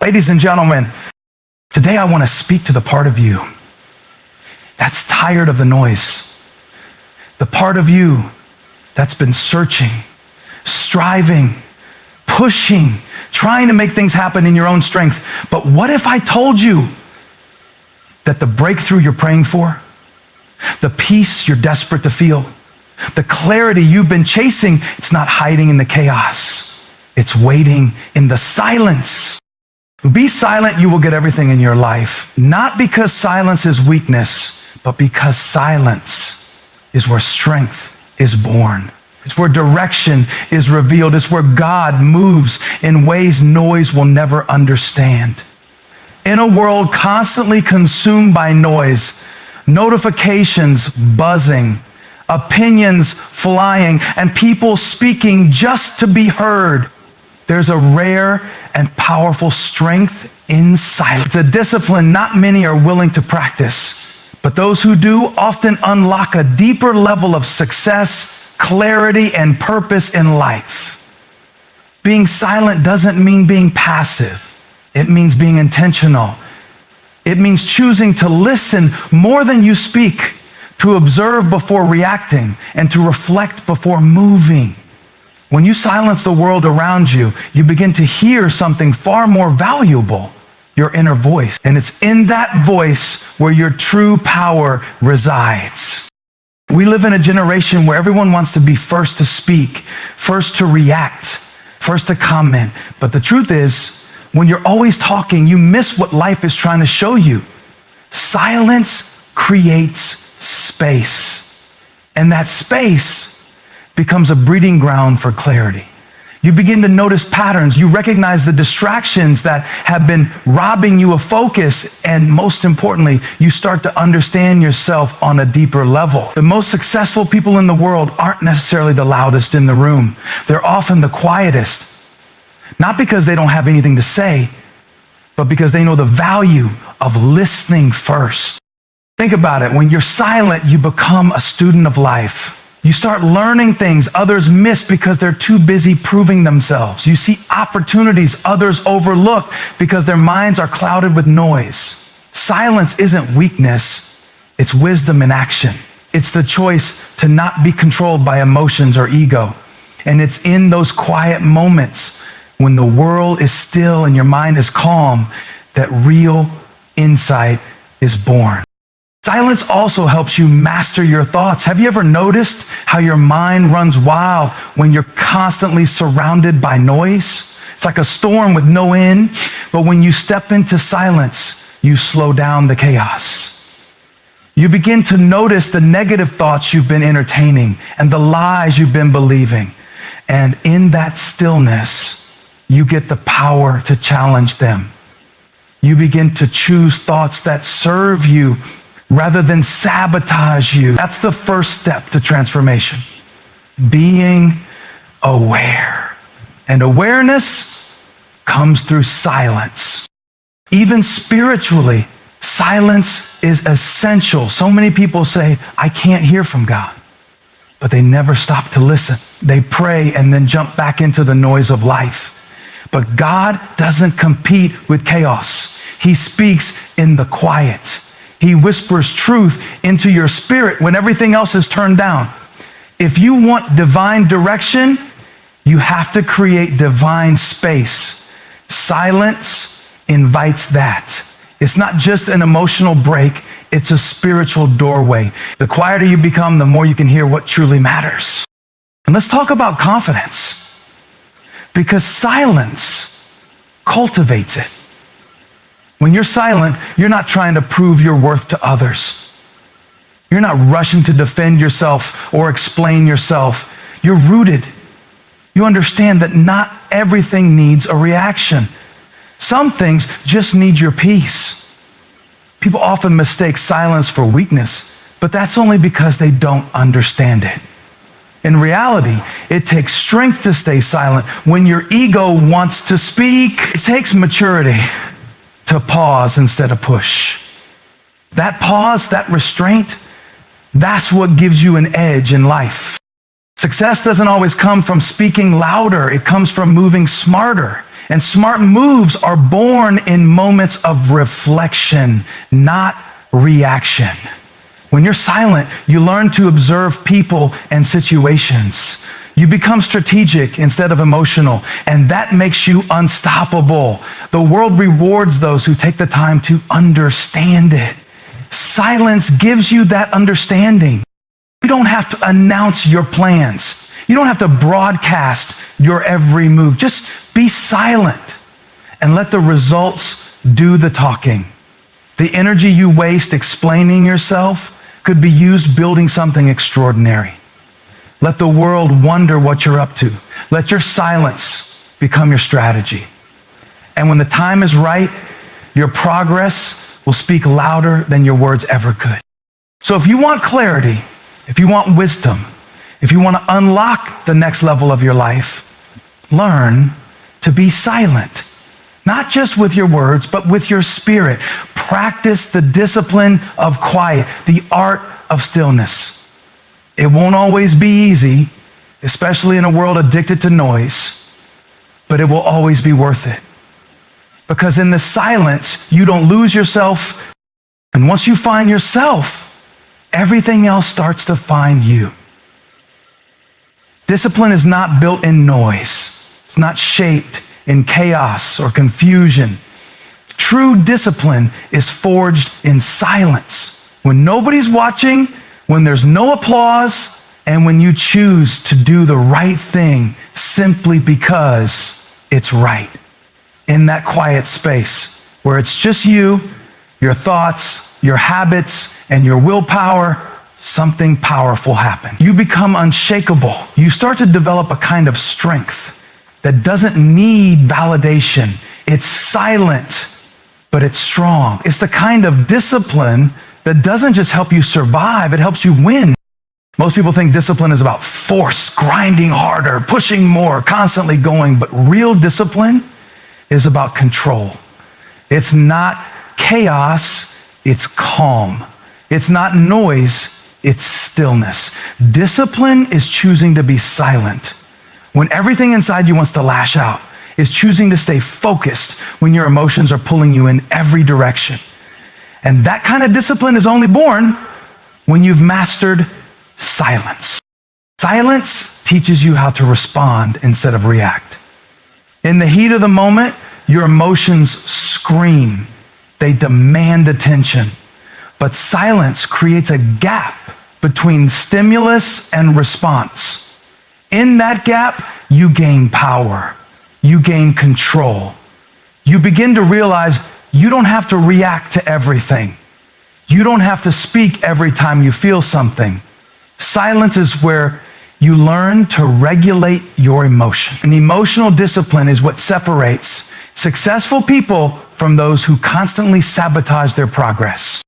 Ladies and gentlemen, today I want to speak to the part of you that's tired of the noise. The part of you that's been searching, striving, pushing, trying to make things happen in your own strength. But what if I told you that the breakthrough you're praying for, the peace you're desperate to feel, the clarity you've been chasing, it's not hiding in the chaos. It's waiting in the silence. Be silent, you will get everything in your life. Not because silence is weakness, but because silence is where strength is born. It's where direction is revealed. It's where God moves in ways noise will never understand. In a world constantly consumed by noise, notifications buzzing, opinions flying, and people speaking just to be heard, there's a rare and powerful strength in silence. It's a discipline not many are willing to practice, but those who do often unlock a deeper level of success, clarity, and purpose in life. Being silent doesn't mean being passive. It means being intentional. It means choosing to listen more than you speak, to observe before reacting, and to reflect before moving. When you silence the world around you, you begin to hear something far more valuable, your inner voice. And it's in that voice where your true power resides. We live in a generation where everyone wants to be first to speak, first to react, first to comment. But the truth is, when you're always talking, you miss what life is trying to show you. Silence creates space. And that space becomes a breeding ground for clarity. You begin to notice patterns. You recognize the distractions that have been robbing you of focus. And most importantly, you start to understand yourself on a deeper level. The most successful people in the world aren't necessarily the loudest in the room. They're often the quietest. Not because they don't have anything to say, but because they know the value of listening first. Think about it. When you're silent, you become a student of life. You start learning things others miss because they're too busy proving themselves. You see opportunities others overlook because their minds are clouded with noise. Silence isn't weakness, it's wisdom in action. It's the choice to not be controlled by emotions or ego. And it's in those quiet moments when the world is still and your mind is calm that real insight is born. Silence also helps you master your thoughts. Have you ever noticed how your mind runs wild when you're constantly surrounded by noise? It's like a storm with no end, but when you step into silence, you slow down the chaos. You begin to notice the negative thoughts you've been entertaining and the lies you've been believing. And in that stillness, you get the power to challenge them. You begin to choose thoughts that serve you rather than sabotage you. That's the first step to transformation. Being aware. And awareness comes through silence. Even spiritually, silence is essential. So many people say, I can't hear from God, but they never stop to listen. They pray and then jump back into the noise of life. But God doesn't compete with chaos. He speaks in the quiet. He whispers truth into your spirit when everything else is turned down. If you want divine direction, you have to create divine space. Silence invites that. It's not just an emotional break, it's a spiritual doorway. The quieter you become, the more you can hear what truly matters. And let's talk about confidence, because silence cultivates it. When you're silent, you're not trying to prove your worth to others. You're not rushing to defend yourself or explain yourself. You're rooted. You understand that not everything needs a reaction. Some things just need your peace. People often mistake silence for weakness, but that's only because they don't understand it. In reality, it takes strength to stay silent when your ego wants to speak. It takes maturity to pause instead of push. That pause, that restraint, that's what gives you an edge in life. Success doesn't always come from speaking louder. It comes from moving smarter. And smart moves are born in moments of reflection, not reaction. When you're silent, you learn to observe people and situations. You become strategic instead of emotional, and that makes you unstoppable. The world rewards those who take the time to understand it. Silence gives you that understanding. You don't have to announce your plans. You don't have to broadcast your every move. Just be silent and let the results do the talking. The energy you waste explaining yourself could be used building something extraordinary. Let the world wonder what you're up to. Let your silence become your strategy. And when the time is right, your progress will speak louder than your words ever could. So if you want clarity, if you want wisdom, if you want to unlock the next level of your life, learn to be silent. Not just with your words, but with your spirit. Practice the discipline of quiet, the art of stillness. It won't always be easy, especially in a world addicted to noise, but it will always be worth it. Because in the silence, you don't lose yourself. And once you find yourself, everything else starts to find you. Discipline is not built in noise. It's not shaped in chaos or confusion. True discipline is forged in silence. When nobody's watching, when there's no applause, and when you choose to do the right thing simply because it's right. In that quiet space where it's just you, your thoughts, your habits, and your willpower, something powerful happens. You become unshakable. You start to develop a kind of strength that doesn't need validation. It's silent, but it's strong. It's the kind of discipline that doesn't just help you survive, it helps you win. Most people think discipline is about force, grinding harder, pushing more, constantly going, but real discipline is about control. It's not chaos, it's calm. It's not noise, it's stillness. Discipline is choosing to be silent when everything inside you wants to lash out. It's choosing to stay focused when your emotions are pulling you in every direction. And that kind of discipline is only born when you've mastered silence. Silence teaches you how to respond instead of react. In the heat of the moment, your emotions scream. They demand attention. But silence creates a gap between stimulus and response. In that gap, you gain power. You gain control. You begin to realize you don't have to react to everything. You don't have to speak every time you feel something. Silence is where you learn to regulate your emotion. And emotional discipline is what separates successful people from those who constantly sabotage their progress.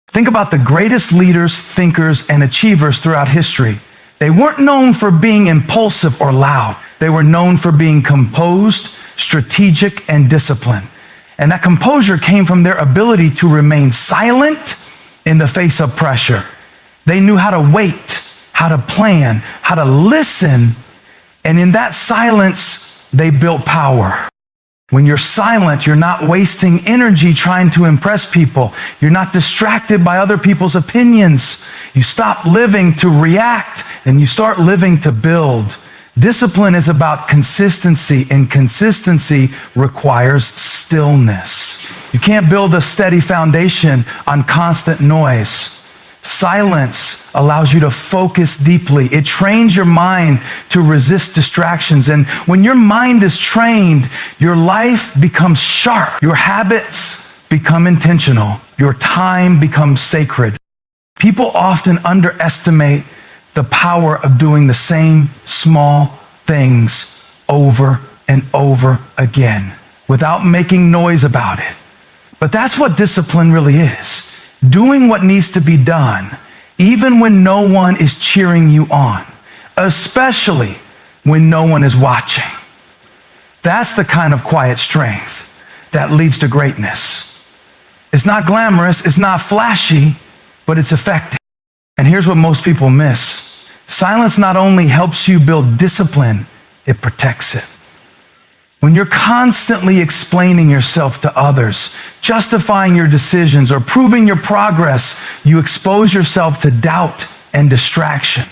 Think about the greatest leaders, thinkers, and achievers throughout history. They weren't known for being impulsive or loud. They were known for being composed, strategic, and disciplined. And that composure came from their ability to remain silent in the face of pressure. They knew how to wait, how to plan, how to listen, and in that silence, they built power. When you're silent, you're not wasting energy trying to impress people. You're not distracted by other people's opinions. You stop living to react and you start living to build. Discipline is about consistency, and consistency requires stillness. You can't build a steady foundation on constant noise. Silence allows you to focus deeply. It trains your mind to resist distractions. And when your mind is trained, your life becomes sharp. Your habits become intentional. Your time becomes sacred. People often underestimate the power of doing the same small things over and over again without making noise about it. But that's what discipline really is. Doing what needs to be done, even when no one is cheering you on, especially when no one is watching. That's the kind of quiet strength that leads to greatness. It's not glamorous, it's not flashy, but it's effective. And here's what most people miss. Silence not only helps you build discipline, it protects it. When you're constantly explaining yourself to others, justifying your decisions, or proving your progress, you expose yourself to doubt and distraction.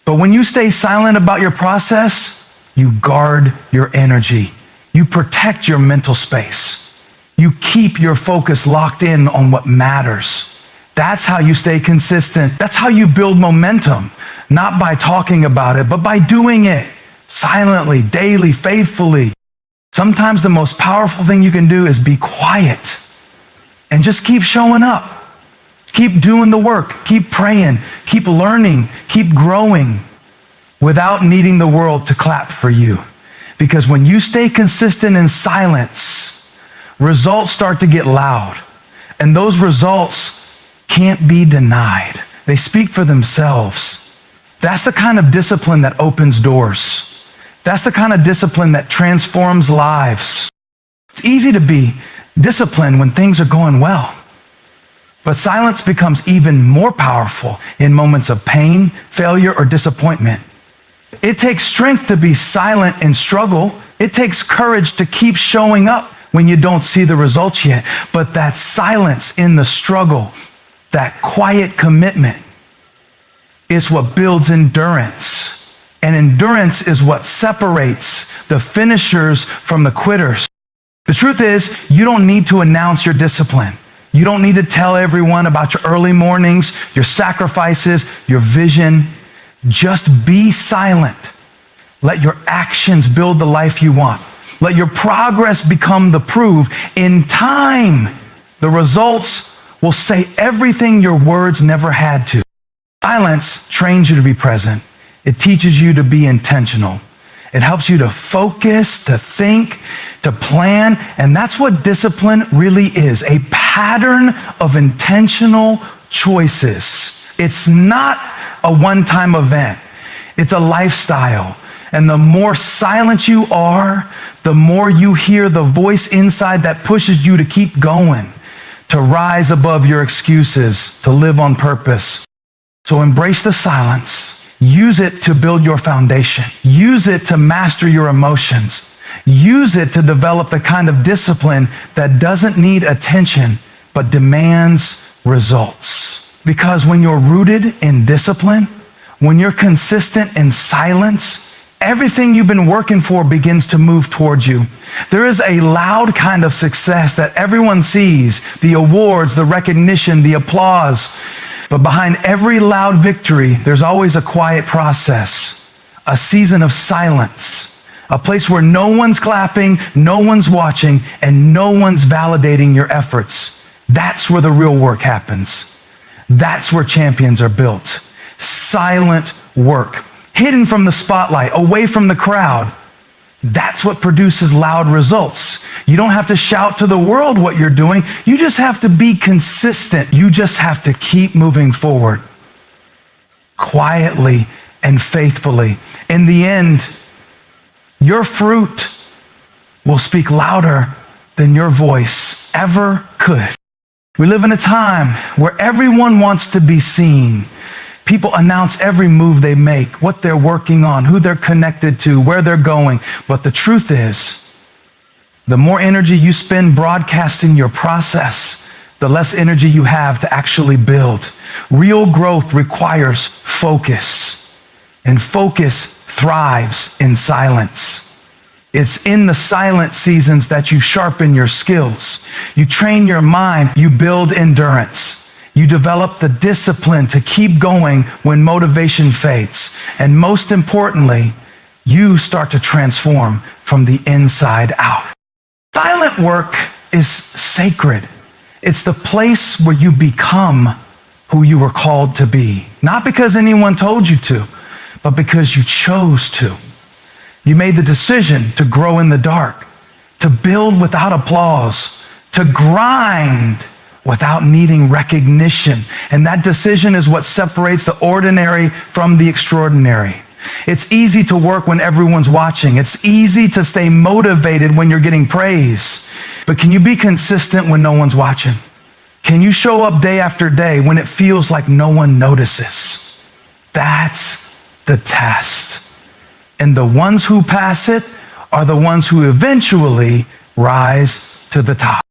But when you stay silent about your process, you guard your energy. You protect your mental space. You keep your focus locked in on what matters. That's how you stay consistent. That's how you build momentum, not by talking about it, but by doing it silently, daily, faithfully. Sometimes the most powerful thing you can do is be quiet and just keep showing up. Keep doing the work. Keep praying. Keep learning. Keep growing without needing the world to clap for you. Because when you stay consistent in silence, results start to get loud. And those results can't be denied. They speak for themselves. That's the kind of discipline that opens doors. That's the kind of discipline that transforms lives. It's easy to be disciplined when things are going well. But silence becomes even more powerful in moments of pain, failure, or disappointment. It takes strength to be silent in struggle. It takes courage to keep showing up when you don't see the results yet. But that silence in the struggle, that quiet commitment, is what builds endurance. And endurance is what separates the finishers from the quitters. The truth is, you don't need to announce your discipline. You don't need to tell everyone about your early mornings, your sacrifices, your vision. Just be silent. Let your actions build the life you want. Let your progress become the proof. In time, the results will say everything your words never had to. Silence trains you to be present. It teaches you to be intentional. It helps you to focus, to think, to plan, and that's what discipline really is, a pattern of intentional choices. It's not a one-time event. It's a lifestyle. And the more silent you are, the more you hear the voice inside that pushes you to keep going, to rise above your excuses, to live on purpose. So embrace the silence. Use it to build your foundation. Use it to master your emotions. Use it to develop the kind of discipline that doesn't need attention, but demands results. Because when you're rooted in discipline, when you're consistent in silence, everything you've been working for begins to move towards you. There is a loud kind of success that everyone sees, the awards, the recognition, the applause. But behind every loud victory, there's always a quiet process, a season of silence, a place where no one's clapping, no one's watching, and no one's validating your efforts. That's where the real work happens. That's where champions are built. Silent work, hidden from the spotlight, away from the crowd. That's what produces loud results. You don't have to shout to the world what you're doing. You just have to be consistent. You just have to keep moving forward quietly and faithfully. In the end, your fruit will speak louder than your voice ever could. We live in a time where everyone wants to be seen. People announce every move they make, what they're working on, who they're connected to, where they're going. But the truth is, the more energy you spend broadcasting your process, the less energy you have to actually build. Real growth requires focus, and focus thrives in silence. It's in the silent seasons that you sharpen your skills. You train your mind, you build endurance. You develop the discipline to keep going when motivation fades. And most importantly, you start to transform from the inside out. Silent work is sacred. It's the place where you become who you were called to be. Not because anyone told you to, but because you chose to. You made the decision to grow in the dark, to build without applause, to grind without needing recognition. And that decision is what separates the ordinary from the extraordinary. It's easy to work when everyone's watching. It's easy to stay motivated when you're getting praise. But can you be consistent when no one's watching? Can you show up day after day when it feels like no one notices? That's the test. And the ones who pass it are the ones who eventually rise to the top.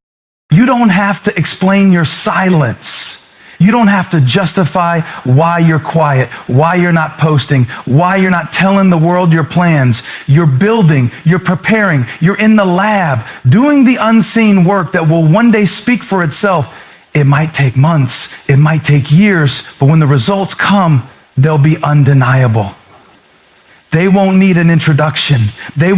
You don't have to explain your silence. You don't have to justify why you're quiet, why you're not posting, why you're not telling the world your plans. You're building, you're preparing, you're in the lab, doing the unseen work that will one day speak for itself. It might take months, it might take years, but when the results come, they'll be undeniable. They won't need an introduction. They